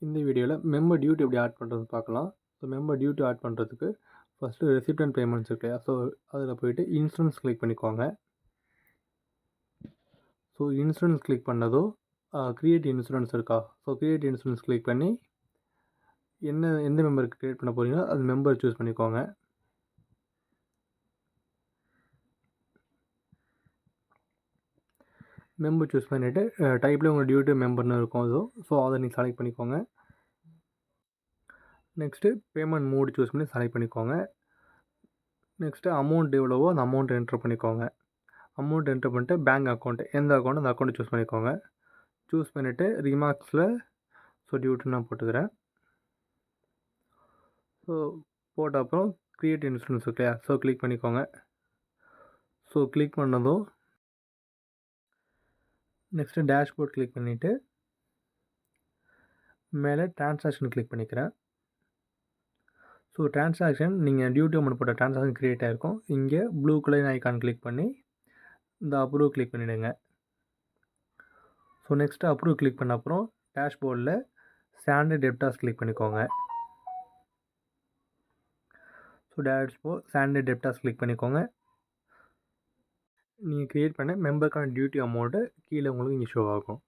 இந்த வீடியோவில் member duty எப்படி ஆட் பண்ணுறதுன்னு பார்க்கலாம். ஸோ மெம்பர் டியூட்டி ஆட் பண்ணுறதுக்கு ஃபஸ்ட்டு ரெசிப்ட் அண்ட் பேமெண்ட்ஸ் இருக்கு இல்லையா? ஸோ அதில் போய்ட்டு இன்சூரன்ஸ் கிளிக் பண்ணிக்கோங்க. ஸோ இன்சூரன்ஸ் கிளிக் பண்ணதும் க்ரியேட் இன்சூரன்ஸ் இருக்கா? ஸோ க்ரியேட் இன்சூரன்ஸ் கிளிக் பண்ணி எந்த மெம்பருக்கு க்ரியேட் பண்ண போகிறீங்களோ அது மெம்பர் சூஸ் பண்ணிக்கோங்க. மெம்பர் சூஸ் பண்ணிவிட்டு டைப்பில் உங்கள் டியூட்டி மெம்பர்னு இருக்கும் அதுவும். ஸோ அதை நீங்கள் செலக்ட் பண்ணிக்கோங்க. நெக்ஸ்ட்டு பேமெண்ட் மோடு சூஸ் பண்ணி செலக்ட் பண்ணிக்கோங்க. நெக்ஸ்ட்டு அமௌண்ட் எவ்வளவோ அந்த அமௌண்ட் என்ட்ரு பண்ணிக்கோங்க. அமௌண்ட் என்ட்ரு பண்ணிட்டு பேங்க் அக்கௌண்ட் எந்த அக்கௌண்ட் அந்த அக்கௌண்ட்டை சூஸ் பண்ணிக்கோங்க. சூஸ் பண்ணிவிட்டு ரிமார்க்ஸில் டியூட்டி நான் போட்டுக்கிறேன். ஸோ போட்ட அப்புறம் க்ரியேட் இன்சூரன்ஸ் இருக்கு இல்லையா? ஸோ கிளிக் பண்ணிக்கோங்க. ஸோ கிளிக் பண்ணதும் நெக்ஸ்ட்டு டேஷ்போர்ட் கிளிக் பண்ணிவிட்டு மேலே ட்ரான்சாக்ஷன் கிளிக் பண்ணிக்கிறேன். ஸோ ட்ரான்சாக்ஷன் நீங்கள் டியூட்டி அமௌண்ட் போட்ட ட்ரான்சாக்ஷன் க்ரியேட் ஆகிருக்கும். இங்கே ப்ளூ கலர் ஐக்கான் கிளிக் பண்ணி இந்த அப்ரூவ் கிளிக் பண்ணிவிடுங்க. ஸோ நெக்ஸ்ட்டு அப்ரூவ் கிளிக் பண்ண அப்புறம் டேஷ்போர்டில் ஸ்டாண்டர்ட் டெப்டார்ஸ் கிளிக் பண்ணிக்கோங்க. ஸோ ஸ்டாண்டர்ட் டெப்டார்ஸ் கிளிக் பண்ணிக்கோங்க. நீங்கள் க்ரியேட் பண்ண மெம்பருக்கான டியூட்டி அமௌண்ட்டு கீழே உங்களுக்கு இங்கே ஷோ ஆகும்.